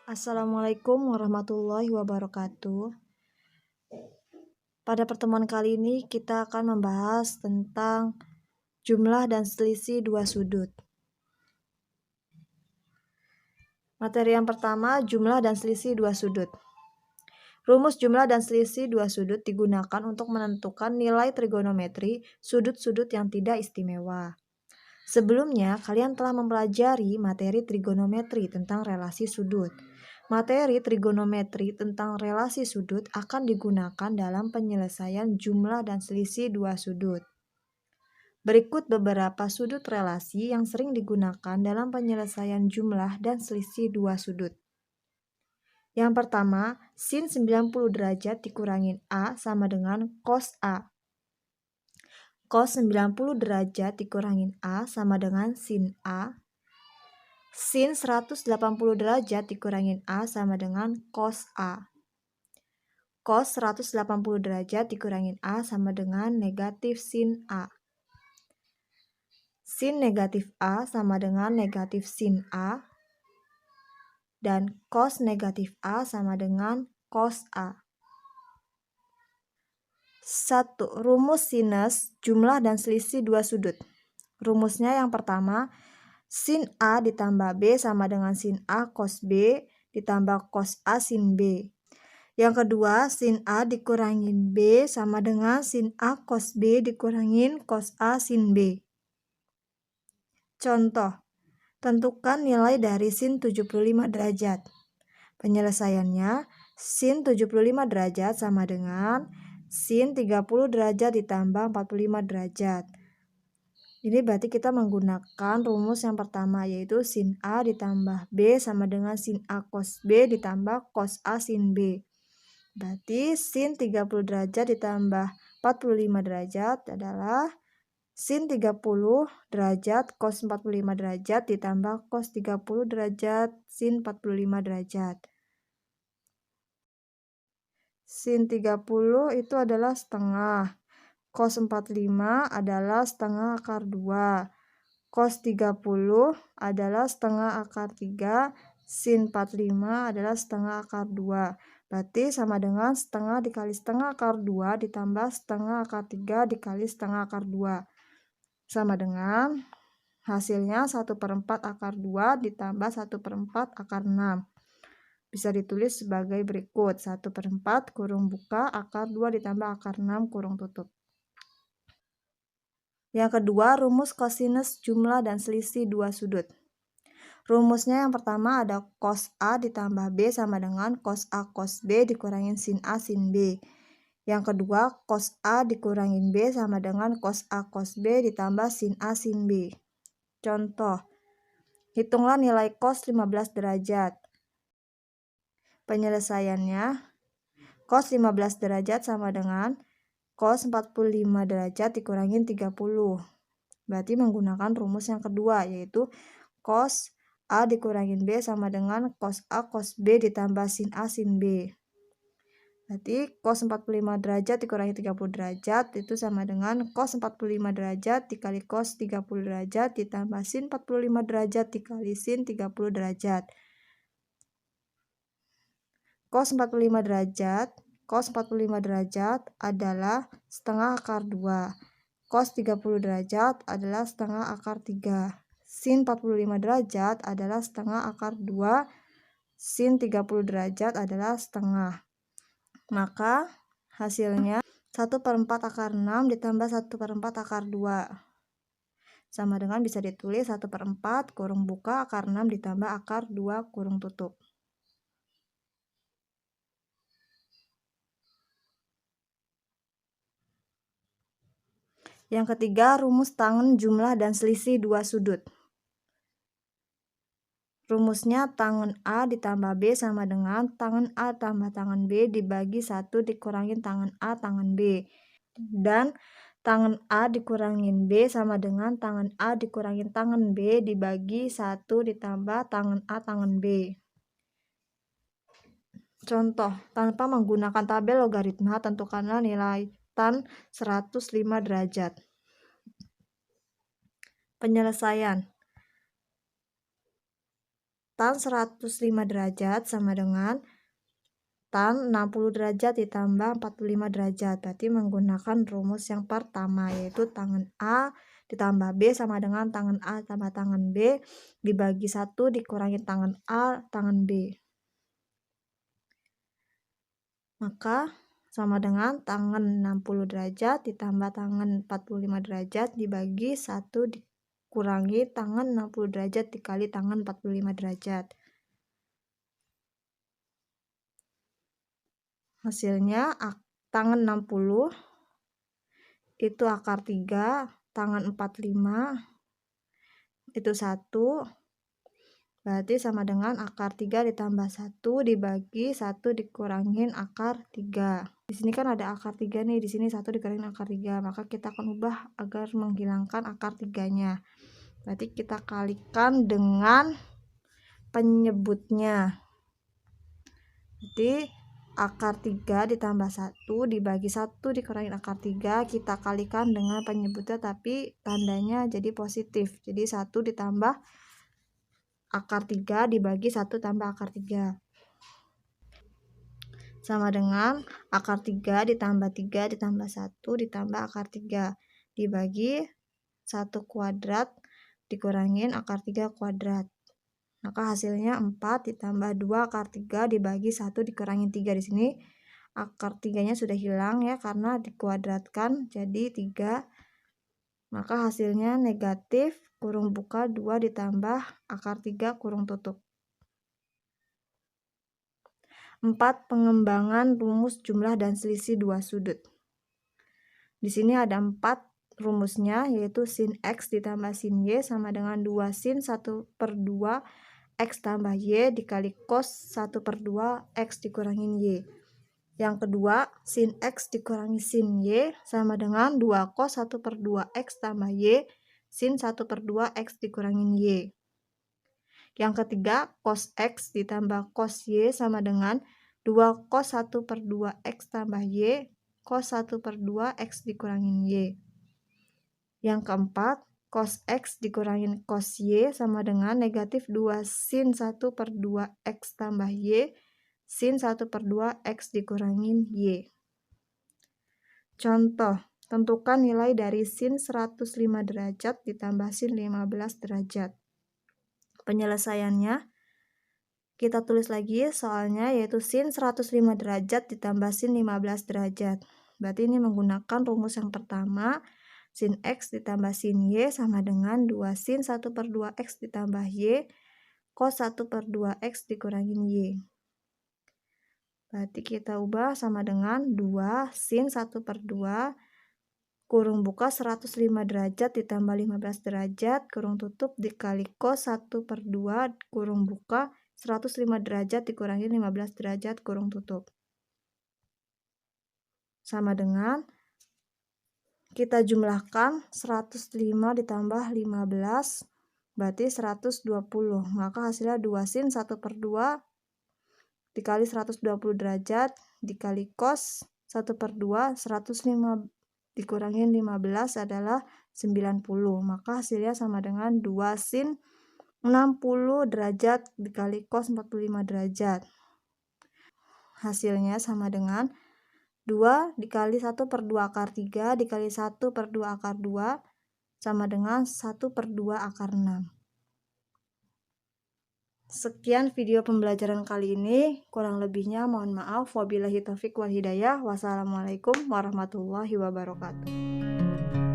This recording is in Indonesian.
Assalamualaikum warahmatullahi wabarakatuh. Pada pertemuan kali ini kita akan membahas tentang jumlah dan selisih dua sudut. Materi yang pertama, jumlah dan selisih dua sudut. Rumus jumlah dan selisih dua sudut digunakan untuk menentukan nilai trigonometri sudut-sudut yang tidak istimewa. Sebelumnya, kalian telah mempelajari materi trigonometri tentang relasi sudut. Materi trigonometri tentang relasi sudut akan digunakan dalam penyelesaian jumlah dan selisih dua sudut. Berikut beberapa sudut relasi yang sering digunakan dalam penyelesaian jumlah dan selisih dua sudut. Yang pertama, sin 90 derajat dikurangin A sama dengan cos A. Cos 90 derajat dikurangin A sama dengan sin A. Sin 180 derajat dikurangin A sama dengan cos A. Cos 180 derajat dikurangin A sama dengan negatif sin A. Sin negatif A sama dengan negatif sin A. Dan cos negatif A sama dengan cos A. 1. Rumus sinus jumlah dan selisih dua sudut. Rumusnya yang pertama, sin A ditambah B sama dengan sin A cos B ditambah cos A sin B. Yang kedua, sin A dikurangin B sama dengan sin A cos B dikurangin cos A sin B. Contoh, tentukan nilai dari sin 75 derajat. Penyelesaiannya, sin 75 derajat sama dengan sin 30 derajat ditambah 45 derajat. Ini berarti kita menggunakan rumus yang pertama, yaitu sin A ditambah B sama dengan sin A cos B ditambah cos A sin B. Berarti sin 30 derajat ditambah 45 derajat adalah sin 30 derajat cos 45 derajat ditambah cos 30 derajat sin 45 derajat. Sin 30 itu adalah setengah. Cos 45 adalah setengah akar 2. Cos 30 adalah setengah akar 3. Sin 45 adalah setengah akar 2. Berarti sama dengan setengah dikali setengah akar 2 ditambah setengah akar 3 dikali setengah akar 2. Sama dengan hasilnya 1/4 akar 2 ditambah 1/4 akar 6. Bisa ditulis sebagai berikut. 1/4 kurung buka akar 2 ditambah akar 6 kurung tutup. Yang kedua, rumus kosinus jumlah dan selisih dua sudut. Rumusnya yang pertama ada cos A ditambah B sama dengan cos A cos B dikurangin sin A sin B. Yang kedua, cos A dikurangin B sama dengan cos A cos B ditambah sin A sin B. Contoh, hitunglah nilai cos 15 derajat. Penyelesaiannya, cos 15 derajat sama dengan cos 45 derajat dikurangin 30. Berarti menggunakan rumus yang kedua, yaitu cos A dikurangin B sama dengan cos A cos B ditambah sin A sin B. Berarti cos 45 derajat dikurangi 30 derajat itu sama dengan cos 45 derajat dikali cos 30 derajat ditambah sin 45 derajat dikali sin 30 derajat. Cos 45 derajat Cos 45 derajat adalah setengah akar 2. Cos 30 derajat adalah setengah akar 3. Sin 45 derajat adalah setengah akar 2. Sin 30 derajat adalah setengah. Maka hasilnya 1/4 akar 6 ditambah 1/4 akar 2. Sama dengan bisa ditulis 1/4 kurung buka akar 6 ditambah akar 2 kurung tutup. Yang ketiga, rumus tangen jumlah dan selisih dua sudut. Rumusnya tangen A ditambah B sama dengan tangen A tambah tangen B dibagi 1 dikurangin tangen A tangen B. Dan tangen A dikurangin B sama dengan tangen A dikurangin tangen B dibagi 1 ditambah tangen A tangen B. Contoh, tanpa menggunakan tabel logaritma, tentukanlah nilai tan 105 derajat. Penyelesaian. tan 105 derajat sama dengan tan 60 derajat ditambah 45 derajat. Berarti menggunakan rumus yang pertama, yaitu tangan A ditambah B sama dengan tangan A tambah tangan B dibagi 1 dikurangi tangan A tangan B. Maka sama dengan tangan 60 derajat ditambah tangan 45 derajat dibagi 1 dikurangi tangan 60 derajat dikali tangan 45 derajat. Hasilnya tangan 60 itu akar 3, tangan 45 itu 1, berarti sama dengan akar 3 ditambah 1 dibagi 1 dikurangin akar 3. Di sini kan ada akar 3 nih, di sini 1 dikurangin akar 3, maka kita akan ubah agar menghilangkan akar 3-nya. Berarti kita kalikan dengan penyebutnya. Jadi akar 3 ditambah 1 dibagi 1 dikurangin akar 3, kita kalikan dengan penyebutnya tapi tandanya jadi positif. Jadi 1 ditambah akar 3 dibagi 1 tambah akar 3. Sama dengan akar 3 ditambah 3 ditambah 1 ditambah akar 3 dibagi 1 kuadrat dikurangin akar 3 kuadrat. Maka hasilnya 4 ditambah 2 akar 3 dibagi 1 dikurangin 3. Di sini akar 3-nya sudah hilang ya karena dikuadratkan jadi 3. Maka hasilnya negatif kurung buka 2 ditambah akar 3 kurung tutup. 4. Pengembangan rumus jumlah dan selisih dua sudut. Di sini ada 4 rumusnya, yaitu sin X ditambah sin Y sama dengan 2 sin 1/2 X tambah Y dikali cos 1/2 X dikurangin Y. Yang kedua, sin X dikurangi sin Y sama dengan 2 cos 1/2 X tambah Y sin 1/2 X dikurangin Y. Yang ketiga, cos X ditambah cos Y sama dengan 2 cos 1/2 X tambah Y cos 1/2 X dikurangin Y. Yang keempat, cos X dikurangin cos Y sama dengan negatif 2 sin 1/2 X tambah Y sin 1/2 X dikurangin Y. Contoh, tentukan nilai dari sin 105 derajat ditambah sin 15 derajat. Penyelesaiannya, kita tulis lagi soalnya, yaitu sin 105 derajat ditambah sin 15 derajat. Berarti ini menggunakan rumus yang pertama, sin X ditambah sin Y sama dengan 2 sin 1/2 X ditambah Y cos 1/2 X dikurangin Y. Berarti kita ubah sama dengan 2 sin 1/2 kurung buka 105 derajat ditambah 15 derajat kurung tutup dikali cos 1/2 kurung buka 105 derajat dikurangi 15 derajat kurung tutup. Sama dengan kita jumlahkan 105 ditambah 15 berarti 120. Maka hasilnya 2 sin 1/2 dikali 120 derajat dikali cos 1/2 105 dikurangin 15 adalah 90. Maka hasilnya sama dengan 2 sin 60 derajat dikali cos 45 derajat. Hasilnya sama dengan 2 dikali 1/2 akar 3 dikali 1/2 akar 2 sama dengan 1/2 akar 6. Sekian video pembelajaran kali ini, kurang lebihnya mohon maaf. Wabillahi taufik wal hidayah. Wassalamualaikum warahmatullahi wabarakatuh.